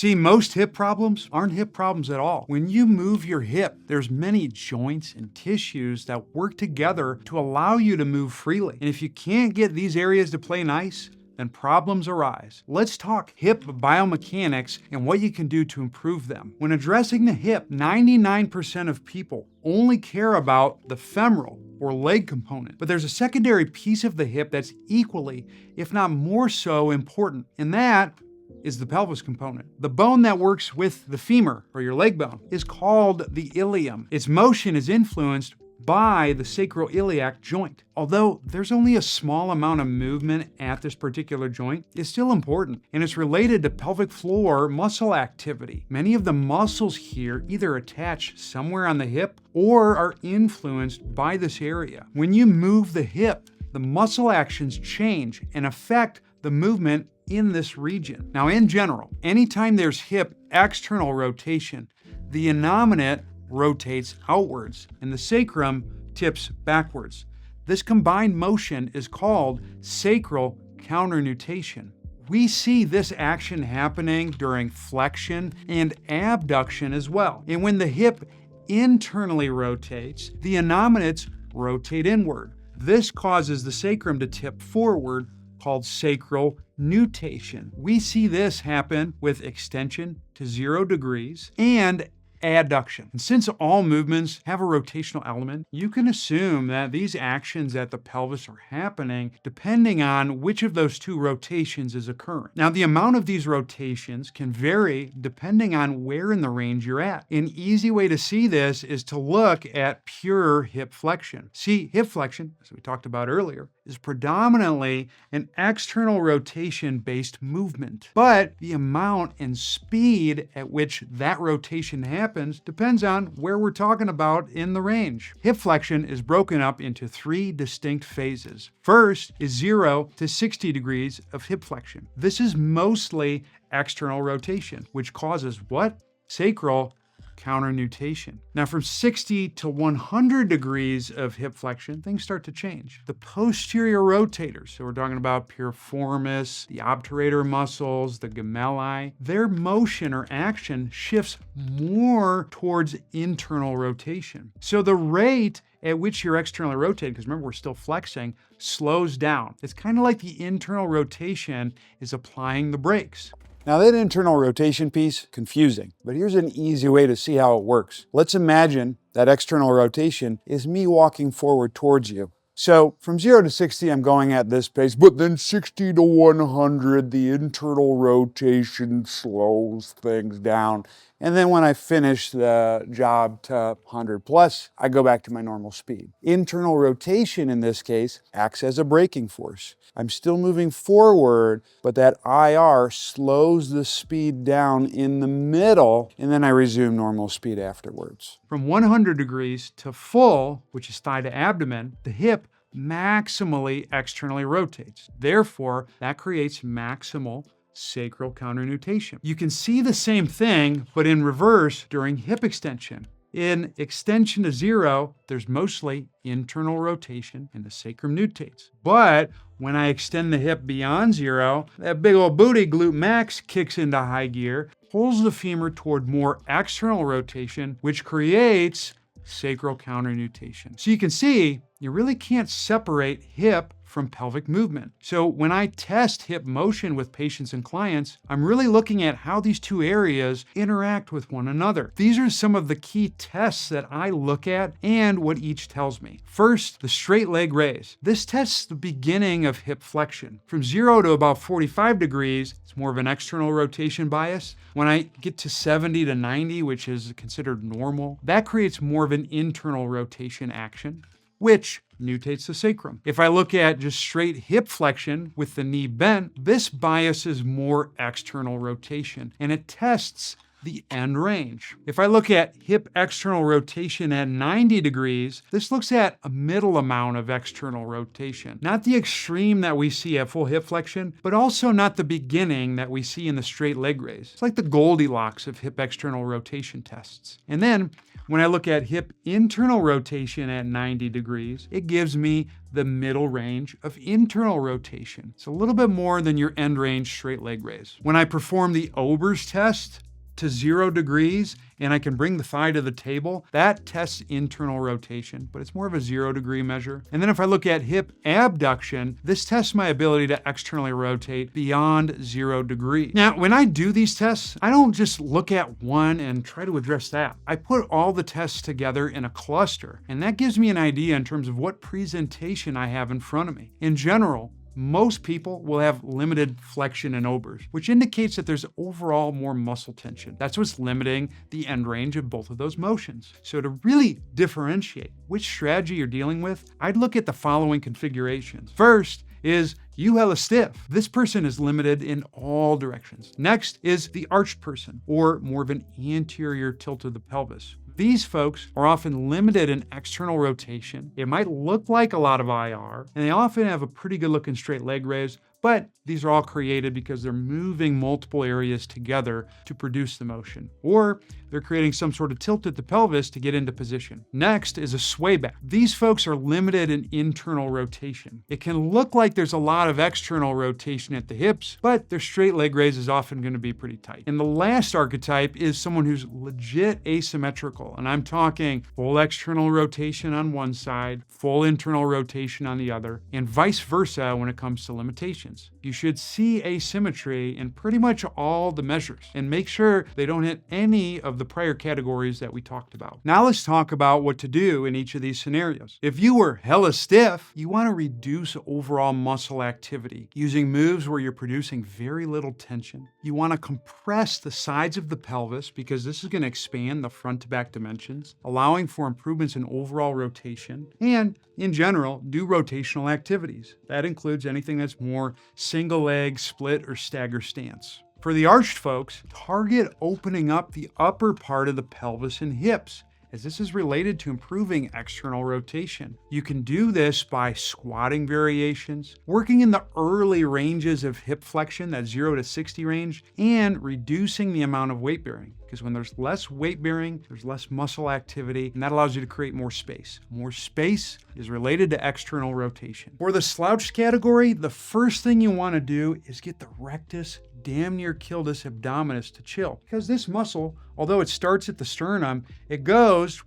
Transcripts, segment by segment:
See, most hip problems aren't hip problems at all. When you move your hip, there's many joints and tissues that work together to allow you to move freely. And if you can't get these areas to play nice, then problems arise. Let's talk hip biomechanics and what you can do to improve them. When addressing the hip, 99% of people only care about the femoral or leg component. But there's a secondary piece of the hip that's equally, if not more so, important, and that is the pelvis component. The bone that works with the femur, or your leg bone, is called the ilium. Its motion is influenced by the sacroiliac joint. Although there's only a small amount of movement at this particular joint, it's still important, and it's related to pelvic floor muscle activity. Many of the muscles here either attach somewhere on the hip or are influenced by this area. When you move the hip, the muscle actions change and affect the movement in this region. Now, in general, anytime there's hip external rotation, the innominate rotates outwards and the sacrum tips backwards. This combined motion is called sacral counternutation. We see this action happening during flexion and abduction as well. And when the hip internally rotates, the innominates rotate inward. This causes the sacrum to tip forward, called sacral nutation. We see this happen with extension to 0 degrees and adduction. And since all movements have a rotational element, you can assume that these actions at the pelvis are happening depending on which of those two rotations is occurring. Now, the amount of these rotations can vary depending on where in the range you're at. An easy way to see this is to look at pure hip flexion. See, hip flexion, as we talked about earlier, is predominantly an external rotation-based movement. But the amount and speed at which that rotation happens depends on where we're talking about in the range. Hip flexion is broken up into 3 distinct phases. First is 0 to 60 degrees of hip flexion. This is mostly external rotation, which causes what? Sacral counternutation. Now, from 60 to 100 degrees of hip flexion, things start to change. The posterior rotators, so we're talking about piriformis, the obturator muscles, the gemelli, their motion or action shifts more towards internal rotation. So the rate at which you're externally rotating, because remember we're still flexing, slows down. It's kind of like the internal rotation is applying the brakes. Now that internal rotation piece, confusing, but here's an easy way to see how it works. Let's imagine that external rotation is me walking forward towards you. So from 0 to 60, I'm going at this pace, but then 60 to 100, the internal rotation slows things down. And then when I finish the job to 100 plus, I go back to my normal speed. Internal rotation in this case acts as a braking force. I'm still moving forward, but that IR slows the speed down in the middle, and then I resume normal speed afterwards. From 100 degrees to full, which is thigh to abdomen, the hip maximally externally rotates. Therefore, that creates maximal sacral counternutation. You can see the same thing, but in reverse during hip extension. In extension to 0, there's mostly internal rotation and the sacrum nutates. But when I extend the hip beyond 0, that big old booty, glute max, kicks into high gear, pulls the femur toward more external rotation, which creates sacral counternutation. So you can see, you really can't separate hip from pelvic movement. So when I test hip motion with patients and clients, I'm really looking at how these two areas interact with one another. These are some of the key tests that I look at and what each tells me. First, the straight leg raise. This tests the beginning of hip flexion. From 0 to about 45 degrees, it's more of an external rotation bias. When I get to 70 to 90, which is considered normal, that creates more of an internal rotation action, which nutates the sacrum. If I look at just straight hip flexion with the knee bent, this bias is more external rotation, and it tests the end range. If I look at hip external rotation at 90 degrees, this looks at a middle amount of external rotation. Not the extreme that we see at full hip flexion, but also not the beginning that we see in the straight leg raise. It's like the Goldilocks of hip external rotation tests. And then when I look at hip internal rotation at 90 degrees, it gives me the middle range of internal rotation. It's a little bit more than your end range straight leg raise. When I perform the Ober's test to 0 degrees, and I can bring the thigh to the table, that tests internal rotation, but it's more of a 0 degree measure. And then if I look at hip abduction, this tests my ability to externally rotate beyond 0 degrees. Now, when I do these tests, I don't just look at one and try to address that. I put all the tests together in a cluster, and that gives me an idea in terms of what presentation I have in front of me. In general, most people will have limited flexion and Ober's, which indicates that there's overall more muscle tension. That's what's limiting the end range of both of those motions. So to really differentiate which strategy you're dealing with, I'd look at the following configurations. First is you hella stiff. This person is limited in all directions. Next is the arched person, or more of an anterior tilt of the pelvis. These folks are often limited in external rotation. It might look like a lot of IR, and they often have a pretty good looking straight leg raise, but these are all created because they're moving multiple areas together to produce the motion, or they're creating some sort of tilt at the pelvis to get into position. Next is a swayback. These folks are limited in internal rotation. It can look like there's a lot of external rotation at the hips, but their straight leg raise is often going to be pretty tight. And the last archetype is someone who's legit asymmetrical, and I'm talking full external rotation on one side, full internal rotation on the other, and vice versa when it comes to limitations. You should see asymmetry in pretty much all the measures and make sure they don't hit any of the prior categories that we talked about. Now let's talk about what to do in each of these scenarios. If you were hella stiff, you want to reduce overall muscle activity using moves where you're producing very little tension. You want to compress the sides of the pelvis because this is going to expand the front to back dimensions, allowing for improvements in overall rotation, and in general, do rotational activities. That includes anything that's more single leg, split, or stagger stance. For the arched folks, target opening up the upper part of the pelvis and hips, as this is related to improving external rotation. You can do this by squatting variations, working in the early ranges of hip flexion, that 0 to 60 range, and reducing the amount of weight bearing. Because when there's less weight bearing, there's less muscle activity, and that allows you to create more space. More space is related to external rotation. For the slouched category, the first thing you want to do is get the rectus damn near gluteus abdominis to chill. Because this muscle, although it starts at the sternum, it goes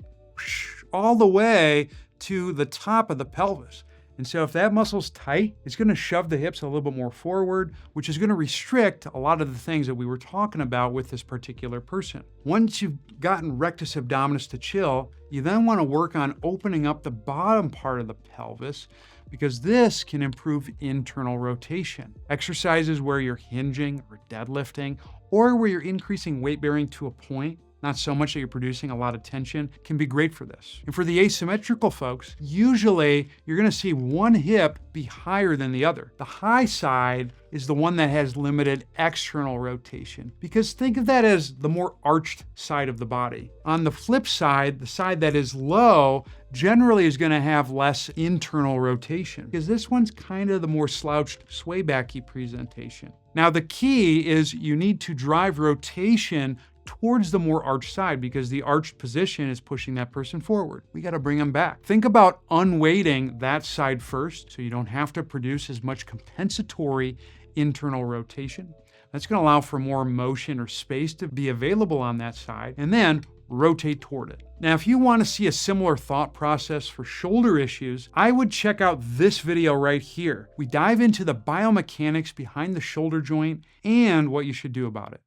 all the way to the top of the pelvis. And so if that muscle's tight, it's going to shove the hips a little bit more forward, which is going to restrict a lot of the things that we were talking about with this particular person. Once you've gotten rectus abdominis to chill, you then want to work on opening up the bottom part of the pelvis, because this can improve internal rotation. Exercises where you're hinging or deadlifting, or where you're increasing weight bearing to a point, not so much that you're producing a lot of tension, can be great for this. And for the asymmetrical folks, usually you're going to see one hip be higher than the other. The high side is the one that has limited external rotation, because think of that as the more arched side of the body. On the flip side, the side that is low generally is going to have less internal rotation, because this one's kind of the more slouched swaybacky presentation. Now the key is you need to drive rotation towards the more arched side, because the arched position is pushing that person forward. We got to bring them back. Think about unweighting that side first, so you don't have to produce as much compensatory internal rotation. That's going to allow for more motion or space to be available on that side, and then rotate toward it. Now, if you want to see a similar thought process for shoulder issues, I would check out this video right here. We dive into the biomechanics behind the shoulder joint and what you should do about it.